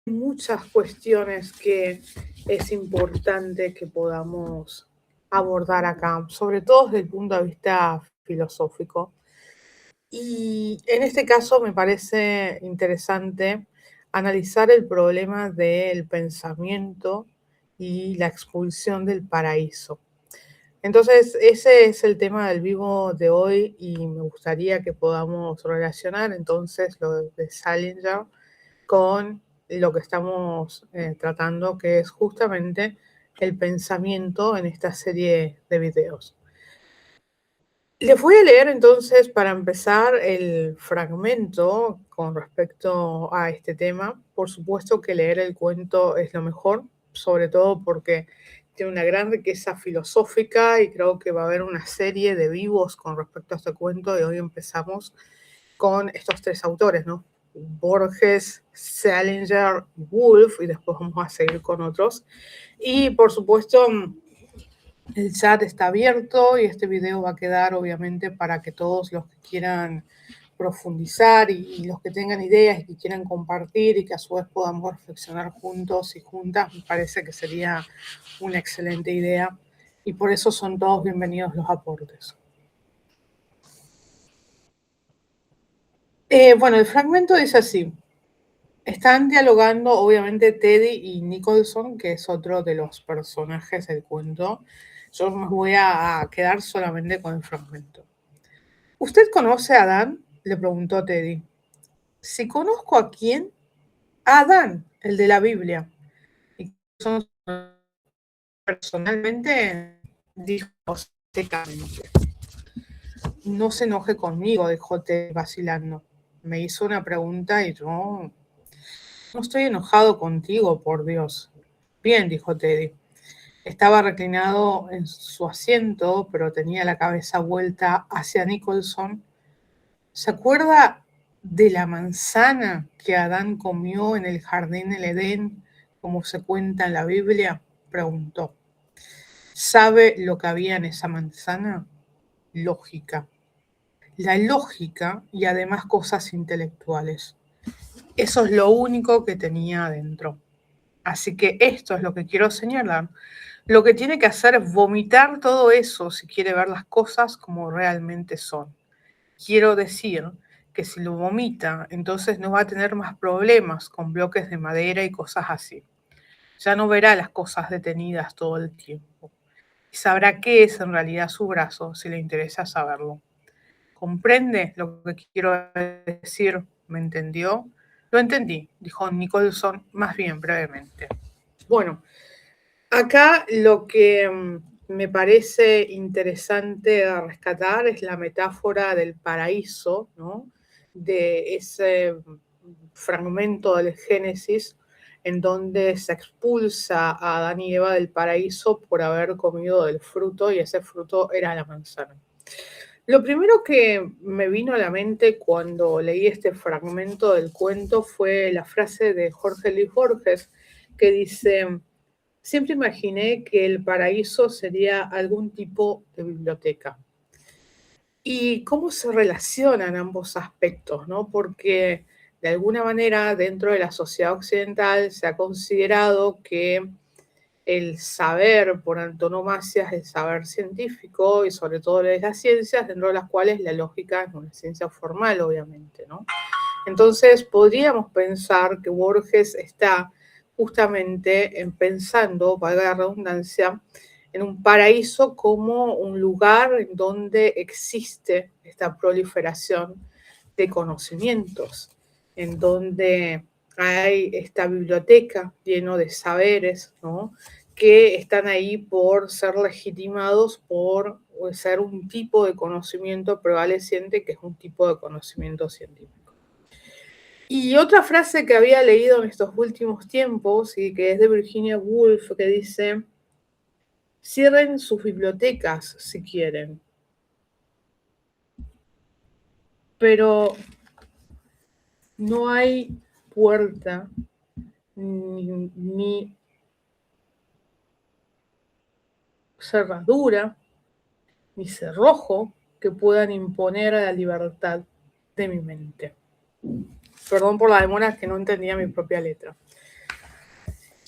muchas cuestiones que es importante que podamos abordar acá, sobre todo desde el punto de vista filosófico. Y en este caso me parece interesante analizar el problema del pensamiento y la expulsión del paraíso. Entonces, ese es el tema del vivo de hoy y me gustaría que podamos relacionar entonces lo de Salinger con lo que estamos tratando, que es justamente el pensamiento en esta serie de videos. Les voy a leer entonces, para empezar, el fragmento con respecto a este tema. Por supuesto que leer el cuento es lo mejor, sobre todo porque tiene una gran riqueza filosófica y creo que va a haber una serie de vivos con respecto a este cuento y hoy empezamos con estos tres autores, ¿no? Borges, Salinger, Woolf, y después vamos a seguir con otros. Y por supuesto, el chat está abierto y este video va a quedar obviamente para que todos los que quieran profundizar y los que tengan ideas y que quieran compartir y que a su vez podamos reflexionar juntos y juntas, me parece que sería una excelente idea y por eso son todos bienvenidos los aportes. Bueno, el fragmento dice así. Están dialogando, obviamente, Teddy y Nicholson, que es otro de los personajes del cuento. Yo me voy a quedar solamente con el fragmento. ¿Usted conoce a Adán? Le preguntó Teddy. Si conozco a quién, a Adán, el de la Biblia. Y personalmente, dijo secamente. No se enoje conmigo, dijo Teddy vacilando. Me hizo una pregunta y yo no estoy enojado contigo, por Dios. Bien, dijo Teddy. Estaba reclinado en su asiento, pero tenía la cabeza vuelta hacia Nicholson. ¿Se acuerda de la manzana que Adán comió en el jardín del Edén, como se cuenta en la Biblia? Preguntó. ¿Sabe lo que había en esa manzana? Lógica. La lógica y además cosas intelectuales. Eso es lo único que tenía adentro. Así que esto es lo que quiero señalar. Lo que tiene que hacer es vomitar todo eso si quiere ver las cosas como realmente son. Quiero decir que si lo vomita, entonces no va a tener más problemas con bloques de madera y cosas así. Ya no verá las cosas detenidas todo el tiempo. Y sabrá qué es en realidad su brazo si le interesa saberlo. ¿Comprende lo que quiero decir? ¿Me entendió? Lo entendí, dijo Nicholson más bien brevemente. Bueno, acá lo que me parece interesante rescatar es la metáfora del paraíso, ¿no? De ese fragmento del Génesis en donde se expulsa a Adán y Eva del paraíso por haber comido del fruto y ese fruto era la manzana. Lo primero que me vino a la mente cuando leí este fragmento del cuento fue la frase de Jorge Luis Borges que dice: siempre imaginé que el paraíso sería algún tipo de biblioteca. ¿Y cómo se relacionan ambos aspectos, no? Porque de alguna manera dentro de la sociedad occidental se ha considerado que el saber por antonomasia es el saber científico y sobre todo de las ciencias, dentro de las cuales la lógica es una ciencia formal, obviamente, ¿no? Entonces podríamos pensar que Borges está justamente pensando, valga la redundancia, en un paraíso como un lugar en donde existe esta proliferación de conocimientos, en donde hay esta biblioteca llena de saberes, ¿no? Que están ahí por ser legitimados por ser un tipo de conocimiento prevaleciente, que es un tipo de conocimiento científico. Y otra frase que había leído en estos últimos tiempos, y que es de Virginia Woolf, que dice: cierren sus bibliotecas si quieren, pero no hay puerta ni cerradura ni cerrojo que puedan imponer a la libertad de mi mente. Perdón por la demora, que no entendía mi propia letra.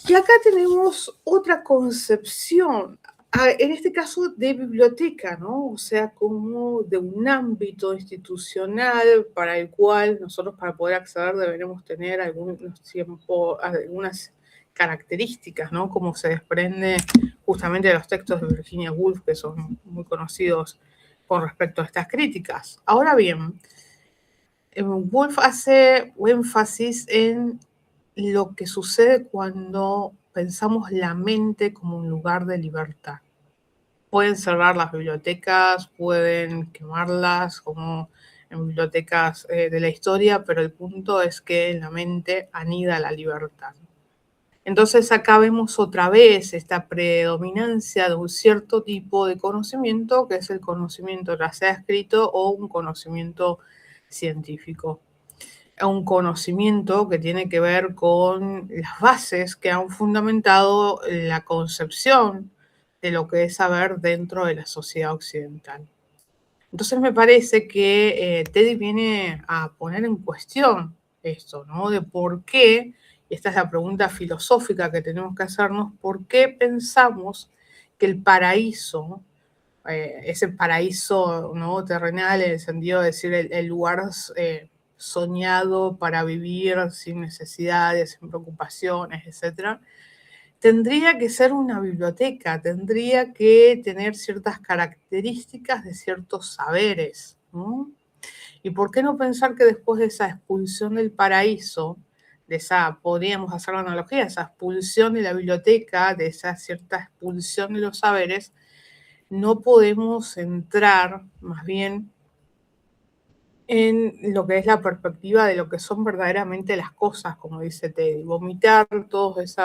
Y acá tenemos otra concepción, en este caso de biblioteca, ¿no? O sea, como de un ámbito institucional para el cual nosotros para poder acceder deberemos tener algunas características, ¿no? Como se desprende justamente de los textos de Virginia Woolf, que son muy conocidos con respecto a estas críticas. Ahora bien, Woolf hace énfasis en lo que sucede cuando pensamos la mente como un lugar de libertad. Pueden cerrar las bibliotecas, pueden quemarlas como en bibliotecas de la historia, pero el punto es que en la mente anida la libertad. Entonces acá vemos otra vez esta predominancia de un cierto tipo de conocimiento, que es el conocimiento ya sea escrito o un conocimiento científico. Un conocimiento que tiene que ver con las bases que han fundamentado la concepción de lo que es saber dentro de la sociedad occidental. Entonces me parece que Teddy viene a poner en cuestión esto, ¿no? De por qué, y esta es la pregunta filosófica que tenemos que hacernos, ¿por qué pensamos que el paraíso, ese paraíso, ¿no?, terrenal, en el sentido de decir el lugar soñado para vivir sin necesidades, sin preocupaciones, etcétera, tendría que ser una biblioteca, tendría que tener ciertas características de ciertos saberes, ¿no? ¿Y por qué no pensar que después de esa expulsión del paraíso, podríamos hacer la analogía, esa expulsión de la biblioteca, de esa cierta expulsión de los saberes, no podemos entrar más bien en lo que es la perspectiva de lo que son verdaderamente las cosas, como dice Teddy, vomitar todas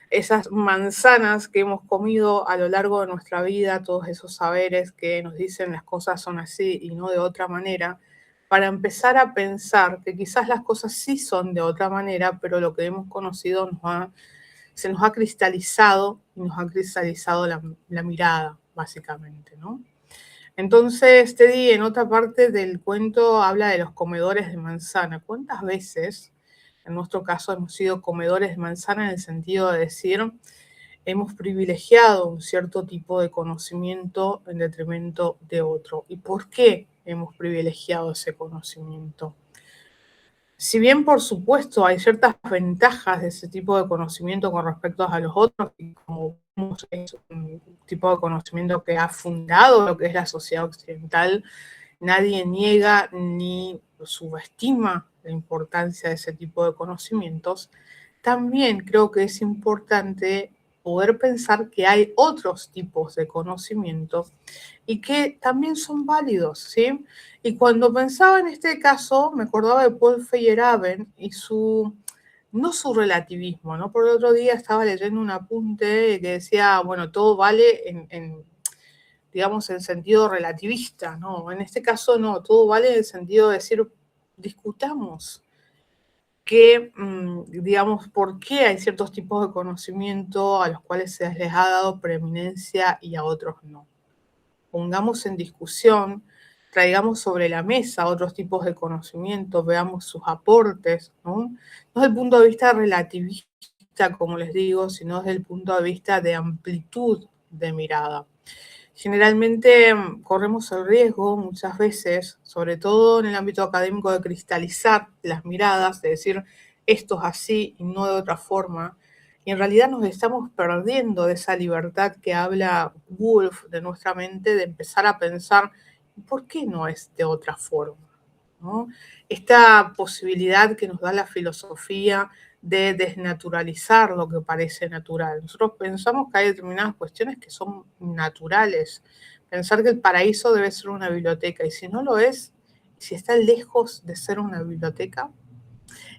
esas manzanas que hemos comido a lo largo de nuestra vida, todos esos saberes que nos dicen las cosas son así y no de otra manera, para empezar a pensar que quizás las cosas sí son de otra manera, pero lo que hemos conocido se nos ha cristalizado y nos ha cristalizado la mirada, básicamente, ¿no? Entonces, Teddy en otra parte del cuento habla de los comedores de manzana. ¿Cuántas veces, en nuestro caso, hemos sido comedores de manzana en el sentido de decir, hemos privilegiado un cierto tipo de conocimiento en detrimento de otro? ¿Y por qué hemos privilegiado ese conocimiento? Si bien, por supuesto, hay ciertas ventajas de ese tipo de conocimiento con respecto a los otros, y como vemos, es un tipo de conocimiento que ha fundado lo que es la sociedad occidental, nadie niega ni subestima la importancia de ese tipo de conocimientos. También creo que es importante poder pensar que hay otros tipos de conocimientos y que también son válidos, ¿sí? Y cuando pensaba en este caso, me acordaba de Paul Feyerabend y no su relativismo, ¿no? Por el otro día estaba leyendo un apunte que decía, bueno, todo vale digamos, en sentido relativista, ¿no? En este caso no, todo vale en el sentido de decir, discutamos digamos, por qué hay ciertos tipos de conocimiento a los cuales se les ha dado preeminencia y a otros no. Pongamos en discusión, traigamos sobre la mesa otros tipos de conocimiento, veamos sus aportes, ¿no? No desde el punto de vista relativista, como les digo, sino desde el punto de vista de amplitud de mirada. Generalmente corremos el riesgo muchas veces, sobre todo en el ámbito académico, de cristalizar las miradas, de decir esto es así y no de otra forma. Y en realidad nos estamos perdiendo de esa libertad que habla Woolf de nuestra mente, de empezar a pensar, ¿por qué no es de otra forma? ¿No? Esta posibilidad que nos da la filosofía de desnaturalizar lo que parece natural. Nosotros pensamos que hay determinadas cuestiones que son naturales. Pensar que el paraíso debe ser una biblioteca, y si no lo es, si está lejos de ser una biblioteca,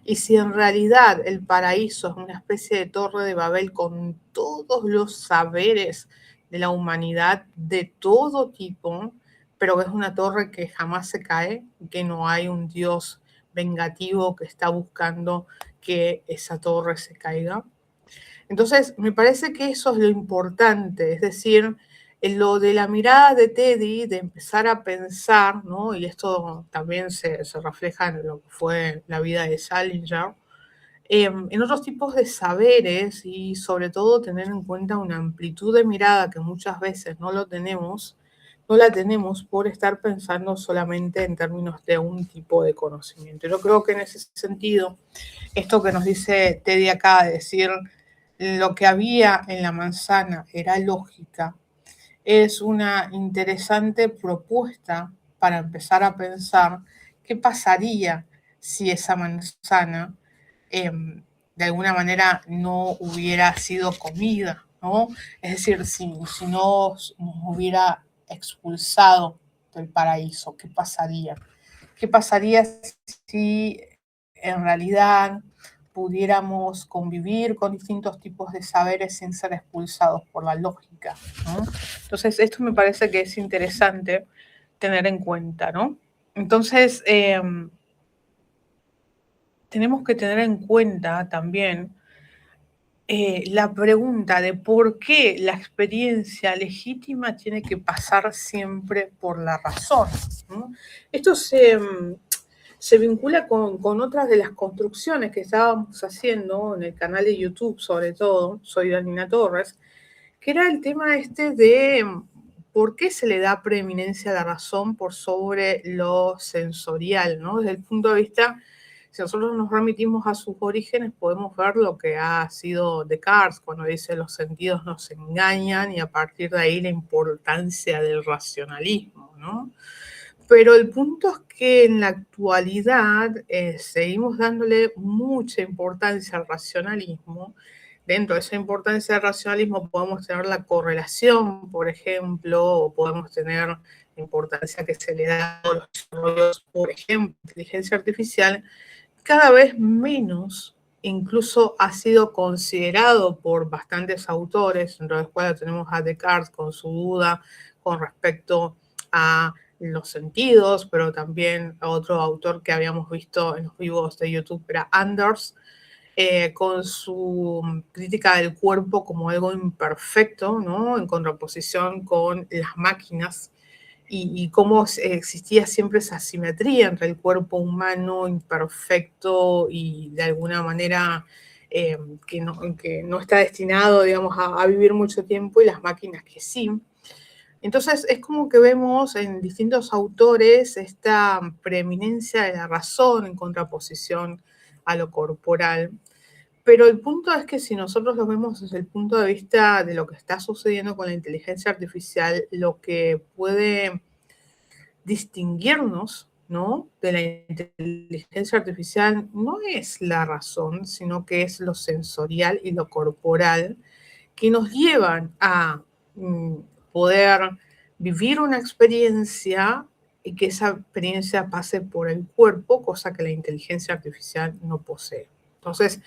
y si en realidad el paraíso es una especie de torre de Babel con todos los saberes de la humanidad de todo tipo, pero que es una torre que jamás se cae, que no hay un Dios vengativo que está buscando que esa torre se caiga. Entonces, me parece que eso es lo importante, es decir, en lo de la mirada de Teddy, de empezar a pensar, ¿no? Y esto también se refleja en lo que fue la vida de Salinger, en otros tipos de saberes y sobre todo tener en cuenta una amplitud de mirada que muchas veces no la tenemos por estar pensando solamente en términos de un tipo de conocimiento. Yo creo que en ese sentido, esto que nos dice Teddy acá, de decir lo que había en la manzana era lógica, es una interesante propuesta para empezar a pensar qué pasaría si esa manzana de alguna manera no hubiera sido comida, ¿no? Es decir, si no nos hubiera expulsado del paraíso, ¿qué pasaría? ¿Qué pasaría si en realidad pudiéramos convivir con distintos tipos de saberes sin ser expulsados por la lógica, ¿no? Entonces, esto me parece que es interesante tener en cuenta, ¿no? Entonces, tenemos que tener en cuenta también la pregunta de por qué la experiencia legítima tiene que pasar siempre por la razón, ¿no? Esto se vincula con otras de las construcciones que estábamos haciendo en el canal de YouTube, sobre todo, soy Danina Torres, que era el tema este de por qué se le da preeminencia a la razón por sobre lo sensorial, ¿no? Desde el punto de vista, si nosotros nos remitimos a sus orígenes, podemos ver lo que ha sido Descartes cuando dice los sentidos nos engañan y a partir de ahí la importancia del racionalismo, ¿no? Pero el punto es que en la actualidad seguimos dándole mucha importancia al racionalismo. Dentro de esa importancia del racionalismo podemos tener la correlación, por ejemplo, o podemos tener la importancia que se le da a los desarrollos, por ejemplo, inteligencia artificial, cada vez menos, incluso ha sido considerado por bastantes autores, entre los cuales tenemos a Descartes con su duda con respecto a los sentidos, pero también a otro autor que habíamos visto en los vivos de YouTube, era Anders, con su crítica del cuerpo como algo imperfecto, ¿no? En contraposición con las máquinas y cómo existía siempre esa asimetría entre el cuerpo humano imperfecto y de alguna manera que no está destinado, digamos, a vivir mucho tiempo y las máquinas que sí. Entonces es como que vemos en distintos autores esta preeminencia de la razón en contraposición a lo corporal. Pero el punto es que si nosotros lo vemos desde el punto de vista de lo que está sucediendo con la inteligencia artificial, lo que puede distinguirnos, ¿no?, de la inteligencia artificial no es la razón, sino que es lo sensorial y lo corporal que nos llevan a poder vivir una experiencia y que esa experiencia pase por el cuerpo, cosa que la inteligencia artificial no posee. Entonces,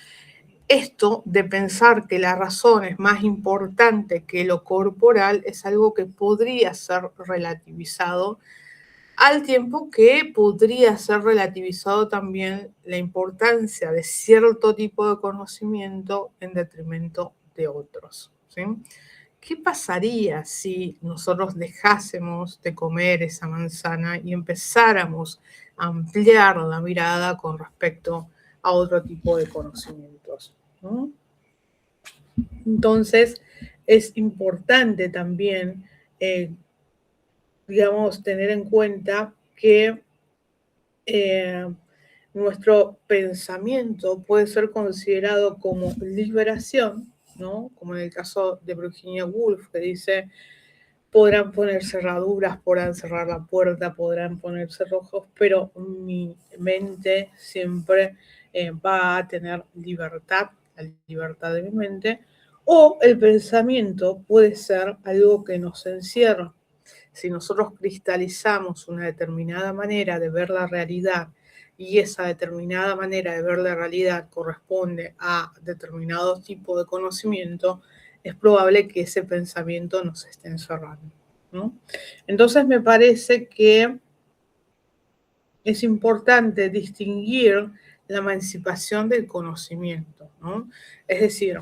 esto de pensar que la razón es más importante que lo corporal es algo que podría ser relativizado, al tiempo que podría ser relativizado también la importancia de cierto tipo de conocimiento en detrimento de otros, ¿sí? ¿Qué pasaría si nosotros dejásemos de comer esa manzana y empezáramos a ampliar la mirada con respecto a otro tipo de conocimientos, ¿no? Entonces, es importante también, digamos, tener en cuenta que nuestro pensamiento puede ser considerado como liberación, ¿no? Como en el caso de Virginia Woolf, que dice, podrán poner cerraduras, podrán cerrar la puerta, podrán ponerse rojos, pero mi mente siempre va a tener libertad, la libertad de mi mente, o el pensamiento puede ser algo que nos encierra. Si nosotros cristalizamos una determinada manera de ver la realidad y esa determinada manera de ver la realidad corresponde a determinado tipo de conocimiento, es probable que ese pensamiento nos esté encerrando, ¿no? Entonces me parece que es importante distinguir la emancipación del conocimiento, ¿no? Es decir,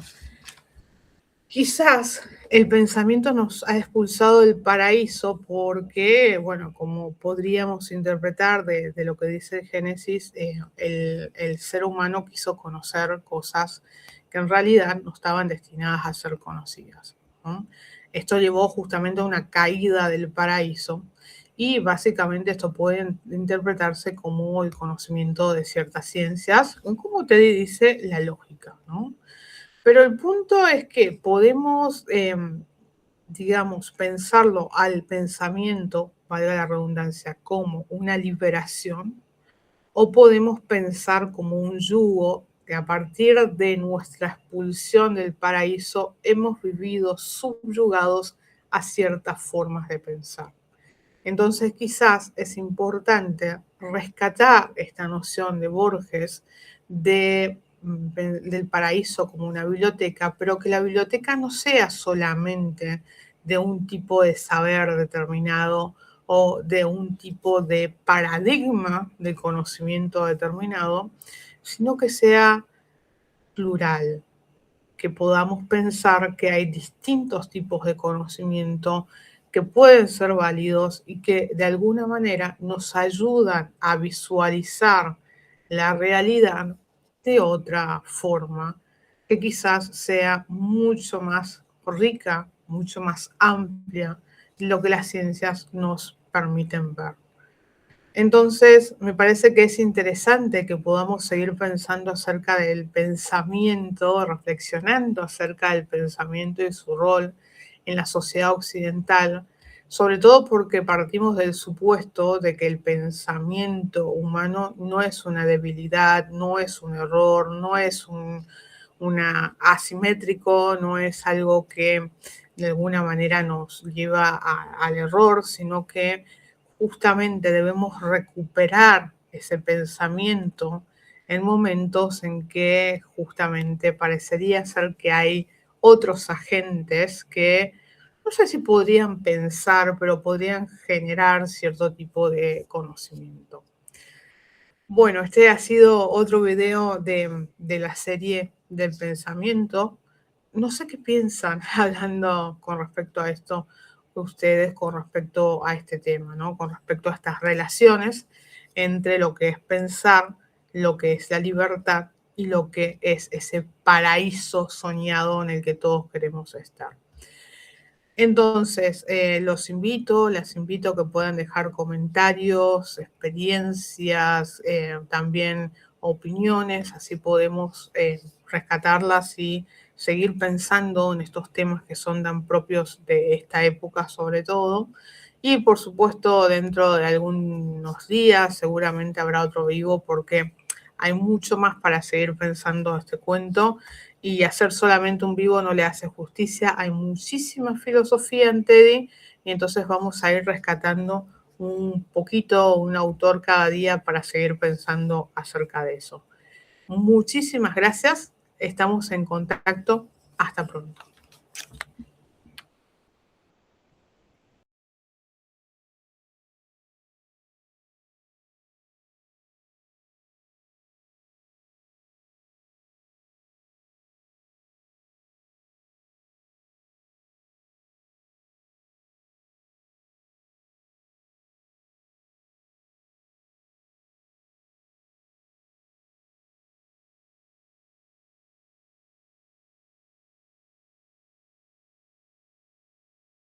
Quizás el pensamiento nos ha expulsado del paraíso porque, bueno, como podríamos interpretar de lo que dice el Génesis, el ser humano quiso conocer cosas que en realidad no estaban destinadas a ser conocidas, ¿no? Esto llevó justamente a una caída del paraíso y básicamente esto puede interpretarse como el conocimiento de ciertas ciencias, como te dice la lógica, ¿no? Pero el punto es que podemos, digamos, pensarlo al pensamiento, valga la redundancia, como una liberación, o podemos pensar como un yugo que a partir de nuestra expulsión del paraíso hemos vivido subyugados a ciertas formas de pensar. Entonces quizás es importante rescatar esta noción de Borges del paraíso como una biblioteca, pero que la biblioteca no sea solamente de un tipo de saber determinado o de un tipo de paradigma de conocimiento determinado, sino que sea plural, que podamos pensar que hay distintos tipos de conocimiento que pueden ser válidos y que de alguna manera nos ayudan a visualizar la realidad de otra forma, que quizás sea mucho más rica, mucho más amplia de lo que las ciencias nos permiten ver. Entonces, me parece que es interesante que podamos seguir pensando acerca del pensamiento, reflexionando acerca del pensamiento y su rol en la sociedad occidental, sobre todo porque partimos del supuesto de que el pensamiento humano no es una debilidad, no es un error, no es una asimétrico, no es algo que de alguna manera nos lleva al error, sino que justamente debemos recuperar ese pensamiento en momentos en que justamente parecería ser que hay otros agentes que no sé si podrían pensar, pero podrían generar cierto tipo de conocimiento. Bueno, este ha sido otro video de la serie del pensamiento. No sé qué piensan hablando con respecto a esto ustedes, con respecto a este tema, ¿no? Con respecto a estas relaciones entre lo que es pensar, lo que es la libertad y lo que es ese paraíso soñado en el que todos queremos estar. Entonces, las invito a que puedan dejar comentarios, experiencias, también opiniones, así podemos rescatarlas y seguir pensando en estos temas que son tan propios de esta época sobre todo. Y por supuesto, dentro de algunos días seguramente habrá otro vivo porque hay mucho más para seguir pensando este cuento y hacer solamente un vivo no le hace justicia. Hay muchísima filosofía en Teddy y entonces vamos a ir rescatando un poquito, un autor cada día para seguir pensando acerca de eso. Muchísimas gracias. Estamos en contacto. Hasta pronto.